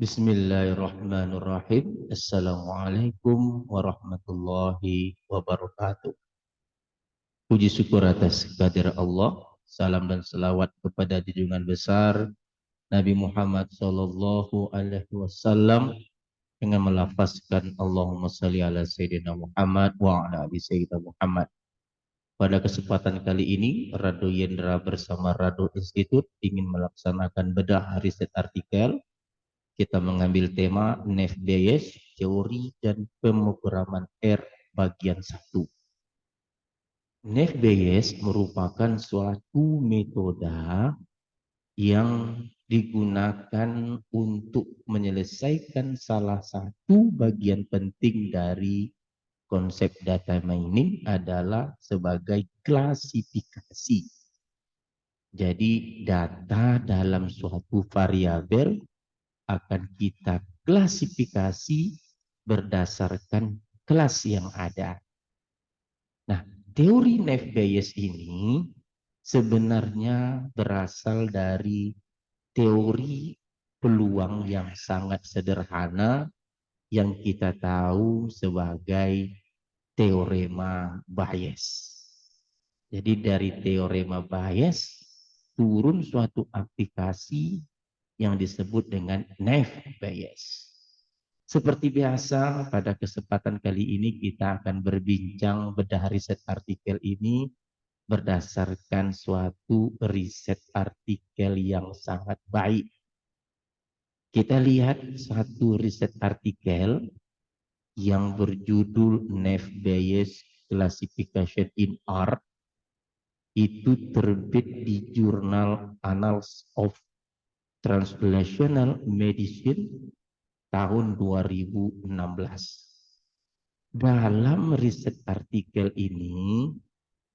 Bismillahirrahmanirrahim. Assalamualaikum warahmatullahi wabarakatuh. Puji syukur atas kehadirat Allah. Salam dan selawat kepada junjungan besar Nabi Muhammad sallallahu alaihi wasallam dengan melafazkan Allahumma salli ala Sayyidina Muhammad wa ala ali Sayyidina Muhammad. Pada kesempatan kali ini, Rado Yendra bersama Rado Institute ingin melaksanakan bedah riset artikel. Kita mengambil tema Neff Bayes, teori dan pemrograman R bagian 1. Neff Bayes merupakan suatu metode yang digunakan untuk menyelesaikan salah satu bagian penting dari konsep data mining adalah sebagai klasifikasi. Jadi data dalam suatu variabel akan kita klasifikasi berdasarkan kelas yang ada. Nah, teori Neff Bayes ini sebenarnya berasal dari teori peluang yang sangat sederhana yang kita tahu sebagai teorema Bayes. Jadi dari teorema Bayes turun suatu aplikasi yang disebut dengan Neff Bayes. Seperti biasa, pada kesempatan kali ini kita akan berbincang bedah riset artikel ini berdasarkan suatu riset artikel yang sangat baik. Kita lihat satu riset artikel yang berjudul Neff Bayes Classification in R, itu terbit di jurnal Annals of Translational Medicine tahun 2016. Dalam riset artikel ini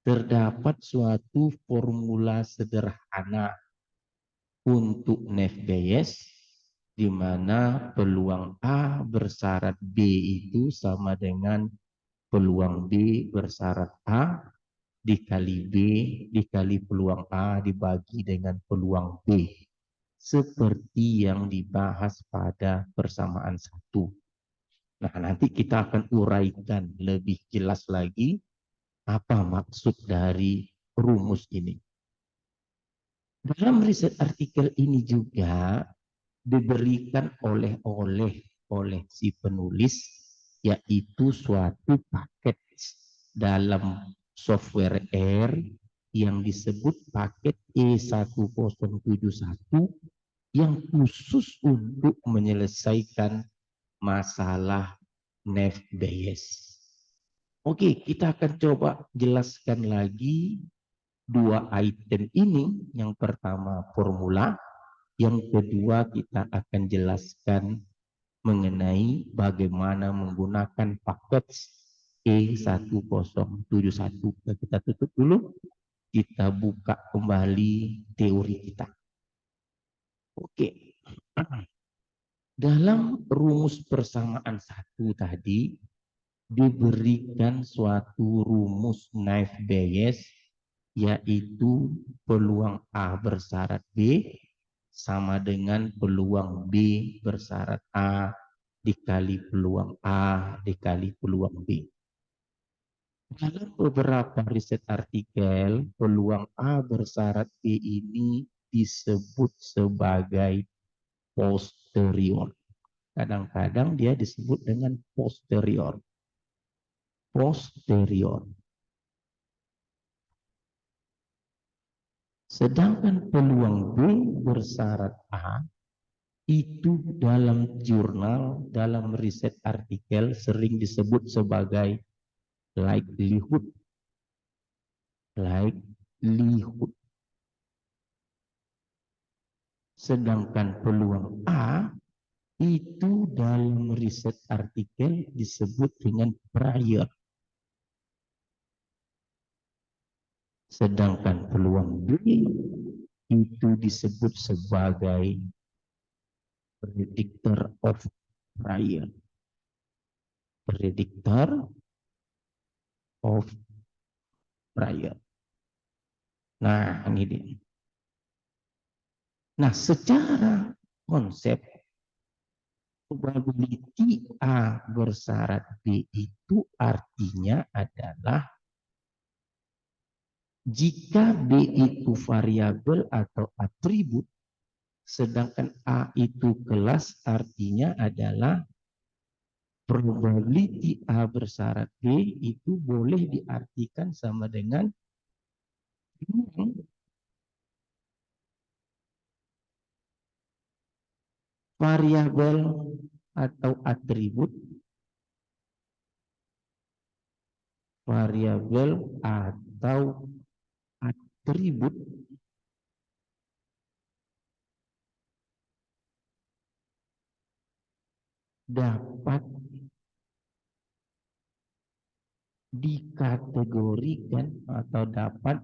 terdapat suatu formula sederhana untuk Neff Bayes di mana peluang A bersyarat B itu sama dengan peluang B bersyarat A dikali B dikali peluang A dibagi dengan peluang B. Seperti yang dibahas pada persamaan 1. Nah, nanti kita akan uraikan lebih jelas lagi apa maksud dari rumus ini. Dalam riset artikel ini juga diberikan oleh si penulis, yaitu suatu paket dalam software R yang disebut paket E1071 yang khusus untuk menyelesaikan masalah Neff Bayes. Oke, kita akan coba jelaskan lagi dua item ini. Yang pertama formula, yang kedua kita akan jelaskan mengenai bagaimana menggunakan paket E1071. Kita tutup dulu, kita buka kembali teori kita. Oke, dalam rumus persamaan 1 tadi diberikan suatu rumus Neff Bayes, yaitu peluang A bersyarat B sama dengan peluang B bersyarat A dikali peluang A dikali peluang B. Dalam beberapa riset artikel, peluang A bersyarat B ini disebut sebagai posterior. Kadang-kadang dia disebut dengan posterior. Sedangkan peluang B bersyarat A itu dalam jurnal, dalam riset artikel sering disebut sebagai likelihood. Sedangkan peluang A itu dalam riset artikel disebut dengan prior. Sedangkan peluang B itu disebut sebagai predictor of prior. Nah, ini dia. Nah, secara konsep probability A bersyarat B itu artinya adalah jika B itu variabel atau atribut, sedangkan A itu kelas, artinya adalah probability A bersyarat B itu boleh diartikan sama dengan variabel atau atribut, variabel atau atribut dapat dikategorikan atau dapat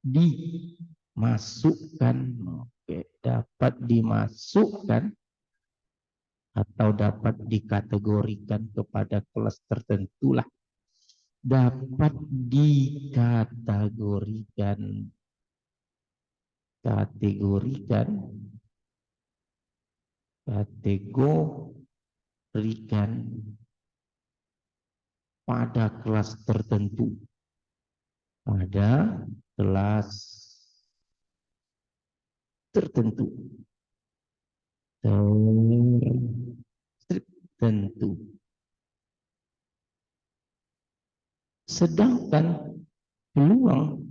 dimasukkan, dapat dimasukkan atau dapat dikategorikan kepada kelas tertentu lah, dapat dikategorikan pada kelas tertentu, pada kelas tertentu. Sedangkan peluang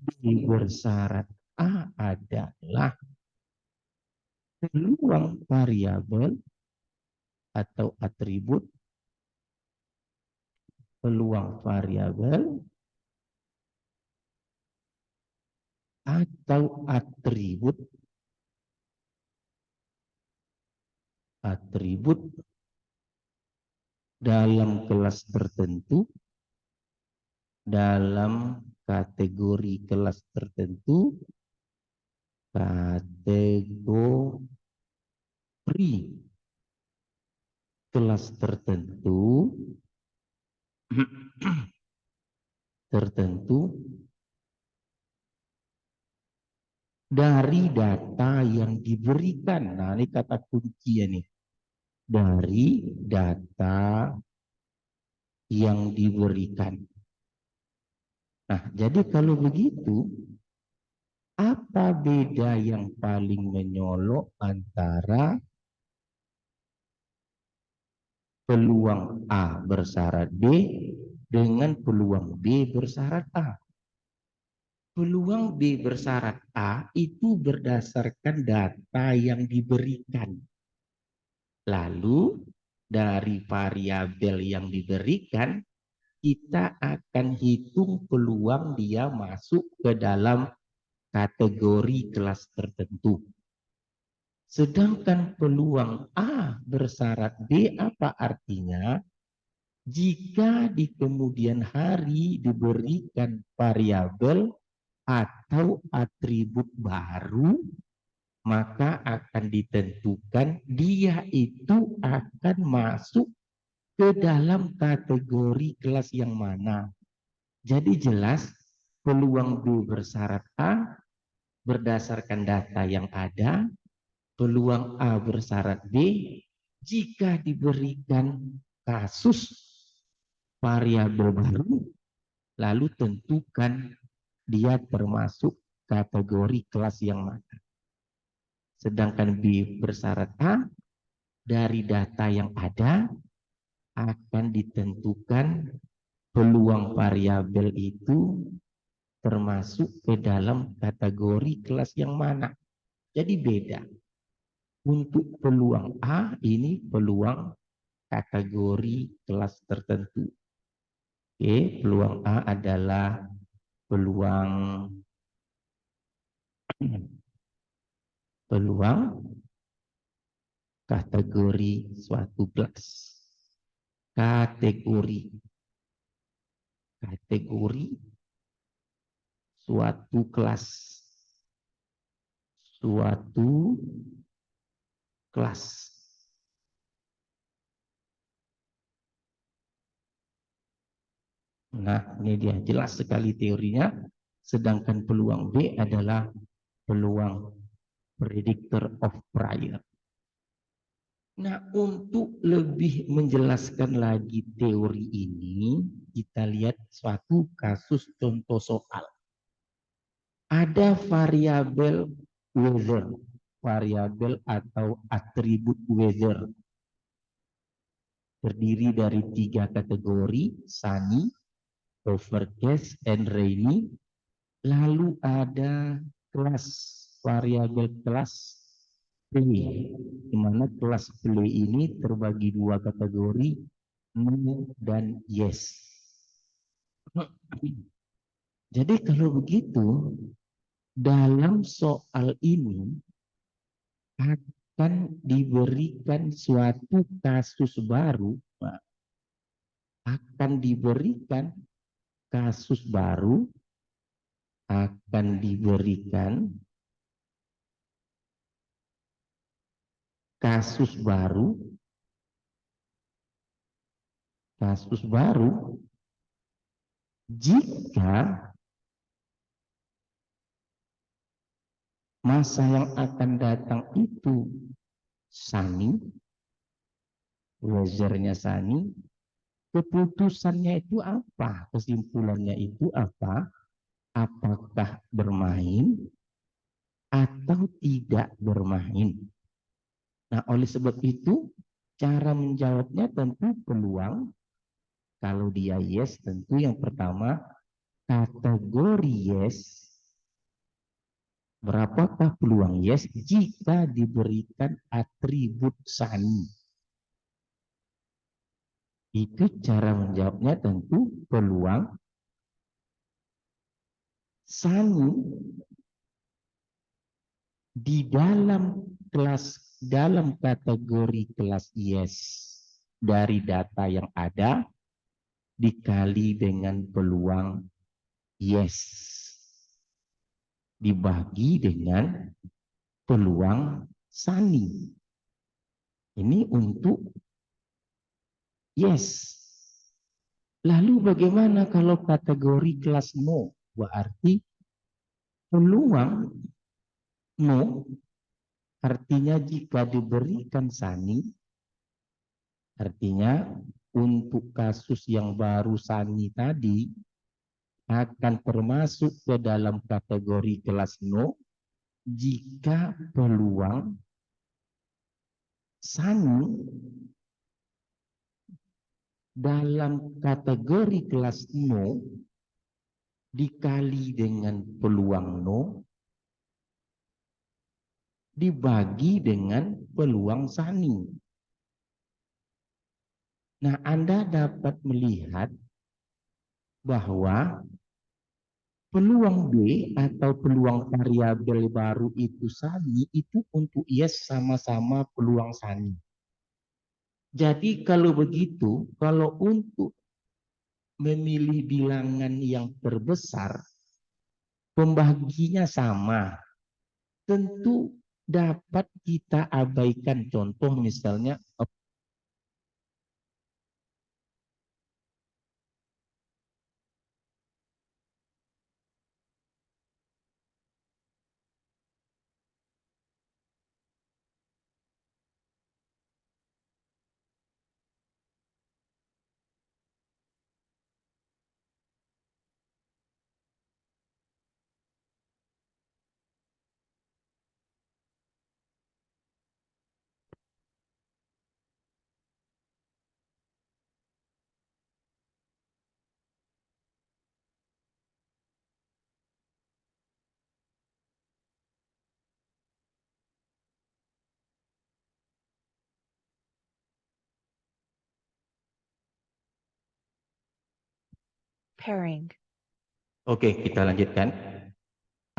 B bersyarat A adalah peluang variabel atau atribut, peluang variabel atau atribut dalam kelas tertentu, dalam kategori kelas tertentu, kategori kelas tertentu dari data yang diberikan. Nah, ini kata kunci ya nih. Dari data yang diberikan. Nah, jadi kalau begitu, apa beda yang paling menyolok antara peluang A bersyarat B dengan peluang B bersyarat A? Peluang B bersyarat A itu berdasarkan data yang diberikan. Lalu dari variabel yang diberikan, kita akan hitung peluang dia masuk ke dalam kategori kelas tertentu. Sedangkan peluang A bersyarat B apa artinya? Jika di kemudian hari diberikan variabel atau atribut baru, maka akan ditentukan dia itu akan masuk ke dalam kategori kelas yang mana. Jadi jelas peluang B bersyarat A berdasarkan data yang ada, peluang A bersyarat B jika diberikan kasus variabel baru, lalu tentukan dia termasuk kategori kelas yang mana. Sedangkan B bersyarat A, dari data yang ada akan ditentukan peluang variabel itu termasuk ke dalam kategori kelas yang mana. Jadi beda. Untuk peluang A ini peluang kategori kelas tertentu. Oke, peluang A adalah peluang kategori suatu kelas. Kategori suatu kelas. Nah, ini dia jelas sekali teorinya. Sedangkan peluang B adalah peluang predictor of prior. Nah, untuk lebih menjelaskan lagi teori ini, kita lihat suatu kasus contoh soal. Ada variabel weather, variabel atau atribut weather. Terdiri dari 3 kategori, sunny, overcast, and rainy. Lalu ada kelas, variabel kelas play, di mana kelas play ini terbagi 2 kategori, no dan yes. Jadi kalau begitu, dalam soal ini akan diberikan suatu kasus baru, akan diberikan kasus baru, akan diberikan kasus baru, jika masa yang akan datang itu sunny, weather-nya sunny, keputusannya itu apa? Kesimpulannya itu apa? Apakah bermain atau tidak bermain? Nah, oleh sebab itu, cara menjawabnya tentu peluang. Kalau dia yes, tentu yang pertama, kategori yes. Berapakah peluang yes jika diberikan atribut sunny? Itu cara menjawabnya tentu peluang. Sunny di dalam kategori kelas yes dari data yang ada dikali dengan peluang yes dibagi dengan peluang sunny. Ini untuk yes. Lalu bagaimana kalau kategori kelas no? Berarti peluang no, artinya jika diberikan sunny, artinya untuk kasus yang baru sunny tadi akan termasuk ke dalam kategori kelas no jika peluang sunny dalam kategori kelas no dikali dengan peluang no dibagi dengan peluang sunny. Nah, Anda dapat melihat bahwa peluang B atau peluang variabel baru itu sunny itu untuk yes sama-sama peluang sunny. Jadi kalau begitu, kalau untuk memilih bilangan yang terbesar, pembaginya sama. Tentu dapat kita abaikan contoh misalnya Pairing. Oke, kita lanjutkan.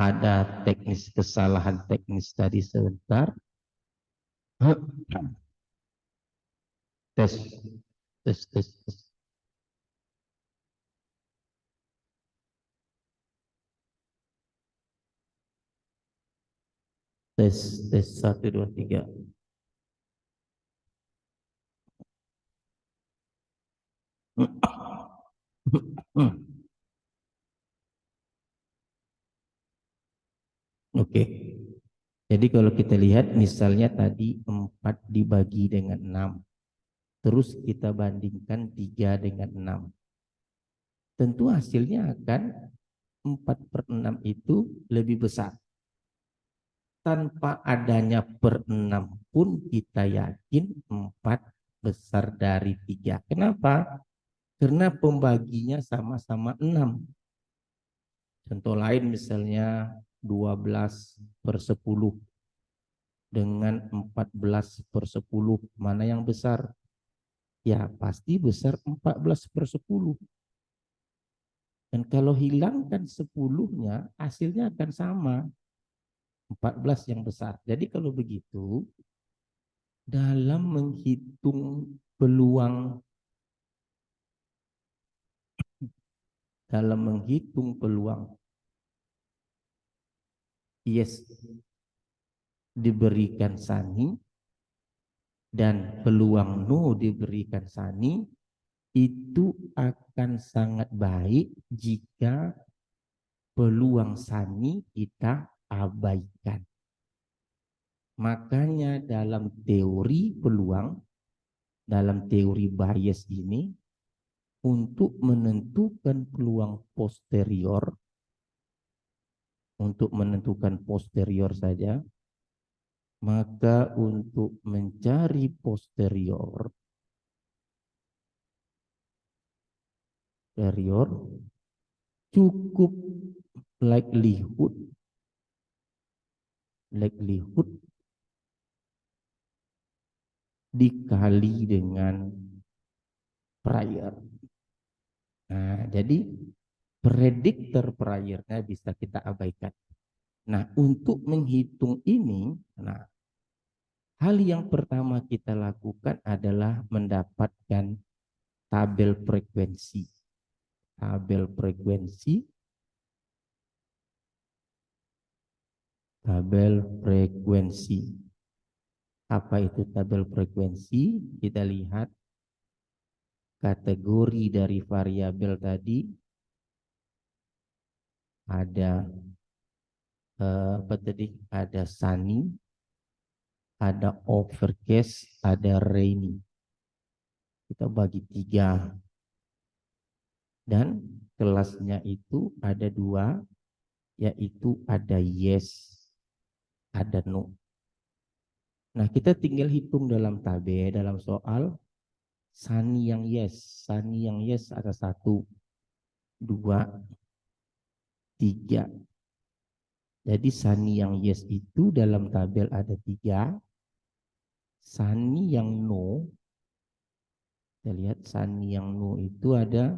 Ada kesalahan teknis tadi sebentar. Tes, tes, tes, tes. Tes, tes, 1, 2, 3. Oke. Jadi kalau kita lihat misalnya tadi 4 dibagi dengan 6. Terus kita bandingkan 3 dengan 6. Tentu hasilnya akan 4/6 itu lebih besar. Tanpa adanya per 6 pun kita yakin 4 besar dari 3. Kenapa? Karena pembaginya sama-sama 6. Contoh lain misalnya 12/10 dengan 14/10. Mana yang besar? Ya pasti besar 14/10. Dan kalau hilangkan 10-nya, hasilnya akan sama. 14 yang besar. Jadi kalau begitu, dalam menghitung peluang yes diberikan Sani dan peluang no diberikan Sani, itu akan sangat baik jika peluang Sani kita abaikan. Makanya dalam teori peluang, dalam teori bias ini, untuk menentukan peluang posterior, saja, maka untuk mencari posterior cukup likelihood dikali dengan prior. Nah, jadi prediktor priornya bisa kita abaikan. Nah, untuk menghitung ini, hal yang pertama kita lakukan adalah mendapatkan tabel frekuensi. Tabel frekuensi. Apa itu tabel frekuensi? Kita lihat kategori dari variabel tadi ada ada sunny, ada overcast, ada rainy. Kita bagi 3 dan kelasnya itu ada 2, yaitu ada yes, ada no. Nah, kita tinggal hitung dalam tabel, dalam soal sunny yang yes ada 1, 2, 3. Jadi sunny yang yes itu dalam tabel ada 3. Sunny yang no, kita lihat sunny yang no itu ada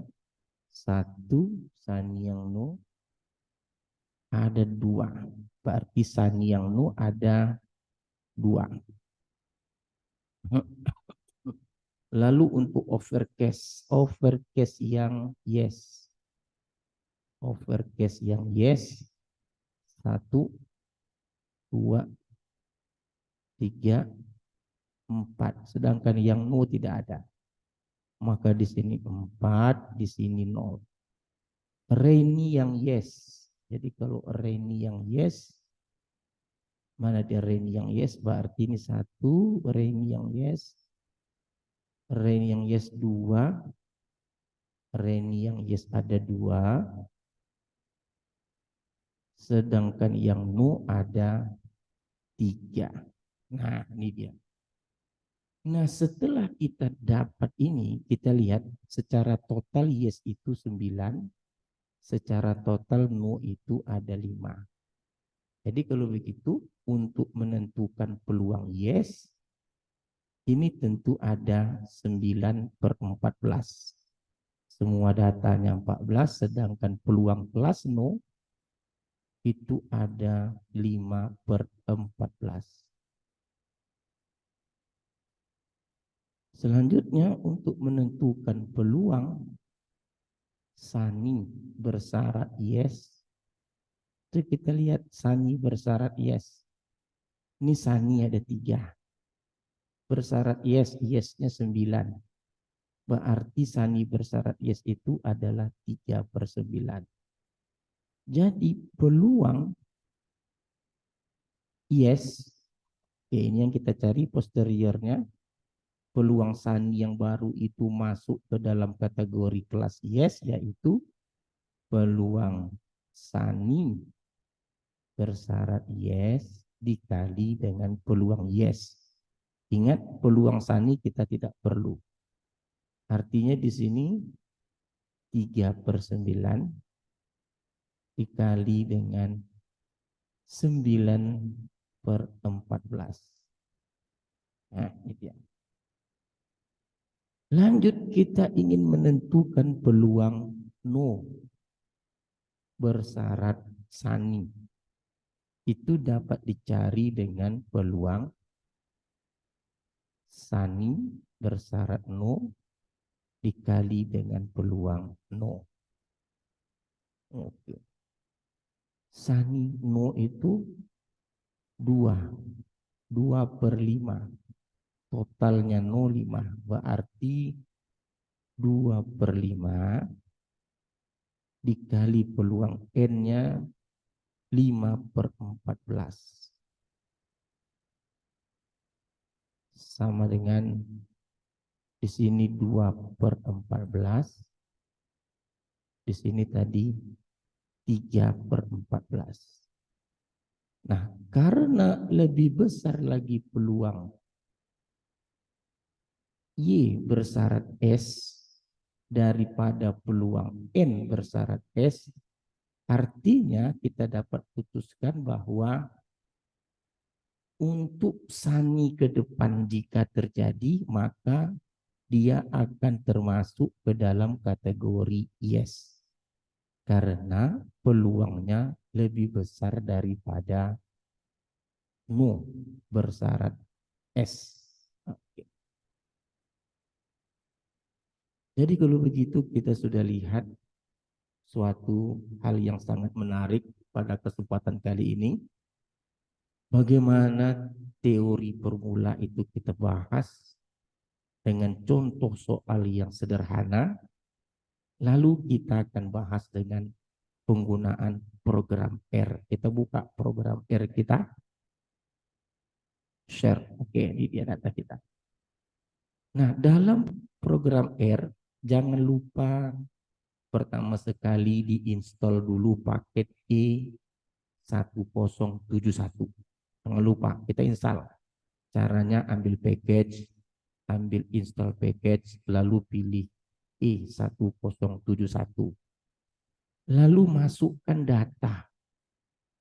1, sunny yang no ada 2. Berarti sunny yang no ada 2. Lalu untuk overcast yang yes. 1, 2, 3, 4. Sedangkan yang no tidak ada. Maka di sini 4, di sini 0. Rainy yang yes. Jadi kalau rainy yang yes, mana dia rainy yang yes? Berarti ini 1, rainy yang yes. Rainy yang yes 2. Rainy yang yes ada 2. Sedangkan yang no ada 3. Nah, ini dia. Nah, setelah kita dapat ini, kita lihat secara total yes itu 9, secara total no itu ada 5. Jadi kalau begitu, untuk menentukan peluang yes, ini tentu ada 9/14. Semua datanya 14, sedangkan peluang plus no itu ada 5/14. Selanjutnya untuk menentukan peluang Sani bersyarat yes, itu kita lihat Sani bersyarat yes. Ini Sani ada 3. Bersyarat yes, yes-nya 9. Berarti Sani bersyarat yes itu adalah 3/9. Jadi peluang yes. Oke, ini yang kita cari posteriornya. Peluang Sani yang baru itu masuk ke dalam kategori kelas yes, yaitu peluang Sani bersyarat yes dikali dengan peluang yes. Ingat, peluang Sani kita tidak perlu. Artinya di sini 3/9 dikali dengan 9/14. Nah, itu ya. Lanjut, kita ingin menentukan peluang no bersyarat Sani. Itu dapat dicari dengan peluang Sani bersyarat no dikali dengan peluang no. Oke. Sani no itu 2/5. Totalnya no 5. Berarti 2/5 dikali peluang N-nya 5/14. Sama dengan di sini 2/14. Di sini tadi 3/14. Nah, karena lebih besar lagi peluang Y bersyarat S daripada peluang N bersyarat S, artinya kita dapat putuskan bahwa untuk Sani ke depan jika terjadi, maka dia akan termasuk ke dalam kategori yes. Karena peluangnya lebih besar daripada no bersyarat S. Oke. Jadi kalau begitu kita sudah lihat suatu hal yang sangat menarik pada kesempatan kali ini. Bagaimana teori formula itu kita bahas dengan contoh soal yang sederhana. Lalu kita akan bahas dengan penggunaan program R. Kita buka program R kita. Share. Oke, ini dia data kita. Nah, dalam program R, jangan lupa pertama sekali diinstal dulu paket E1071. Jangan lupa, kita install. Caranya ambil package, ambil install package, lalu pilih E1071. Lalu masukkan data.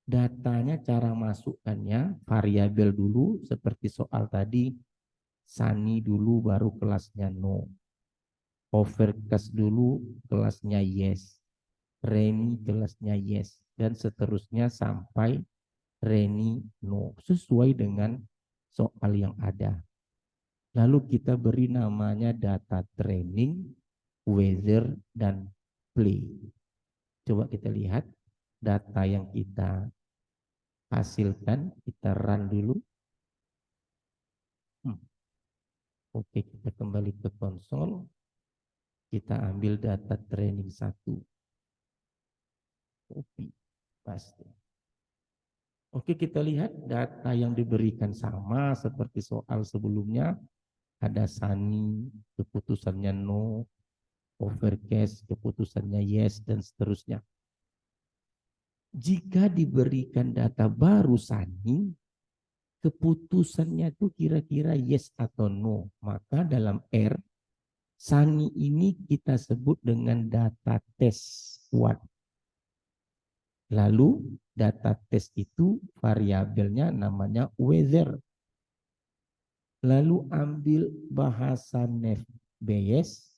Datanya cara masukkannya variabel dulu seperti soal tadi. Sani dulu baru kelasnya no. Overcast dulu kelasnya yes. Reni kelasnya yes. Dan seterusnya sampai Reni no. Sesuai dengan soal yang ada. Lalu kita beri namanya data training, weather, dan play. Coba kita lihat data yang kita hasilkan, kita run dulu. Oke, kita kembali ke konsol. Kita ambil data training 1. Copy, paste. Oke, kita lihat data yang diberikan sama seperti soal sebelumnya. Ada Sani, keputusannya no, overcast, keputusannya yes, dan seterusnya. Jika diberikan data baru Sani, keputusannya itu kira-kira yes atau no. Maka dalam R, Sani ini kita sebut dengan data test 1. Lalu data test itu variabelnya namanya weather. Lalu ambil bahasa Nest.js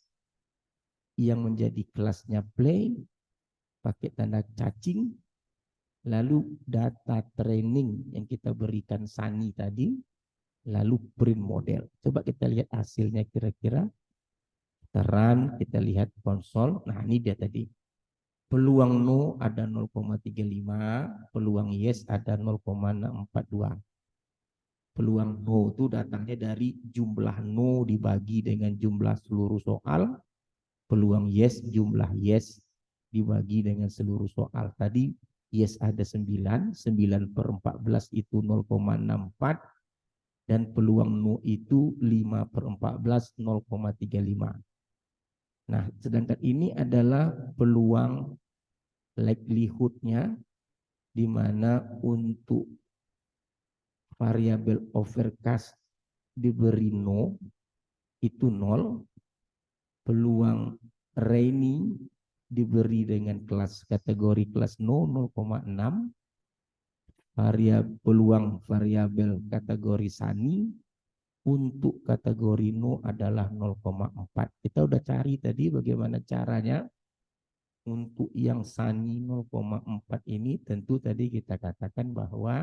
yang menjadi kelasnya play, pakai tanda cacing. Lalu data training yang kita berikan Sani tadi, lalu print model. Coba kita lihat hasilnya kira-kira. Kita run, kita lihat konsol. Nah, ini dia tadi. Peluang no ada 0,35, peluang yes ada 0,642. Peluang no itu datangnya dari jumlah no dibagi dengan jumlah seluruh soal. Peluang yes, jumlah yes dibagi dengan seluruh soal. Tadi yes ada 9, 9/14 itu 0,64, dan peluang no itu 5/14, 0,35. Nah, sedangkan ini adalah peluang likelihood-nya, di mana untuk variabel overcast diberi no itu 0, peluang rainy diberi dengan kategori kelas no 0,6, peluang variabel kategori sunny untuk kategori no adalah 0,4. Kita udah cari tadi bagaimana caranya untuk yang sunny 0,4 ini. Tentu tadi kita katakan bahwa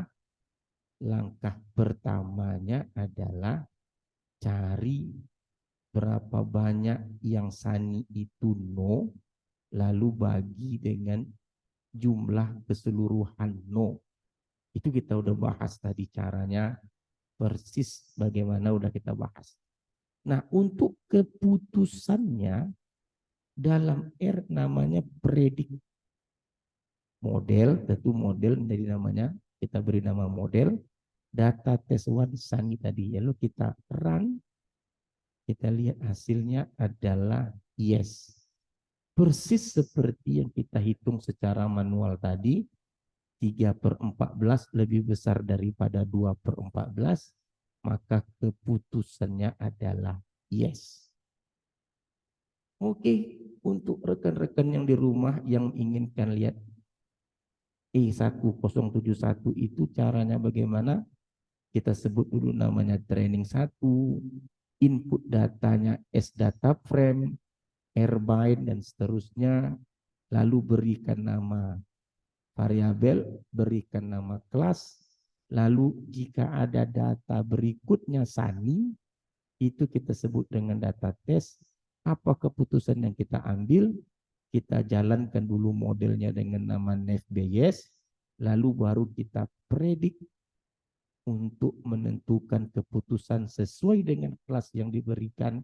langkah pertamanya adalah cari berapa banyak yang sunny itu no, lalu bagi dengan jumlah keseluruhan no. Itu kita udah bahas tadi caranya, persis bagaimana udah kita bahas. Nah, untuk keputusannya dalam R namanya predik model, tentu model menjadi namanya, kita beri nama model. Data tes one sunny tadi, lalu kita run, kita lihat hasilnya adalah yes. Persis seperti yang kita hitung secara manual tadi, 3/14 lebih besar daripada 2/14, maka keputusannya adalah yes. Oke, untuk rekan-rekan yang di rumah yang inginkan lihat E1071 itu caranya bagaimana? Kita sebut dulu namanya training 1, input datanya S data frame, R-bind, dan seterusnya. Lalu berikan nama variabel, berikan nama kelas. Lalu jika ada data berikutnya sunny, itu kita sebut dengan data tes. Apa keputusan yang kita ambil? Kita jalankan dulu modelnya dengan nama naive-Bayes, lalu baru kita predik untuk menentukan keputusan sesuai dengan kelas yang diberikan,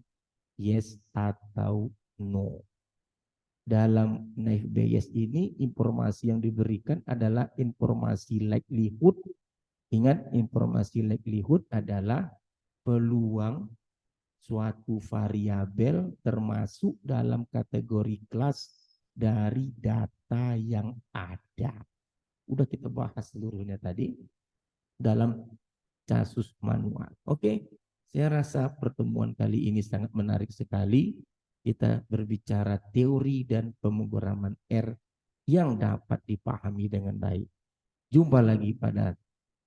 yes atau no. Dalam naive-Bayes ini informasi yang diberikan adalah informasi likelihood. Ingat, informasi likelihood adalah peluang suatu variabel termasuk dalam kategori kelas dari data yang ada. Udah kita bahas seluruhnya tadi dalam kasus manual. Oke, saya rasa pertemuan kali ini sangat menarik sekali. Kita berbicara teori dan pemrograman R yang dapat dipahami dengan baik. Jumpa lagi pada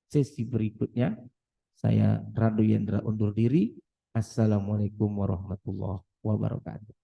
sesi berikutnya. Saya Rado Yendra undur diri. Assalamualaikum warahmatullahi wabarakatuh.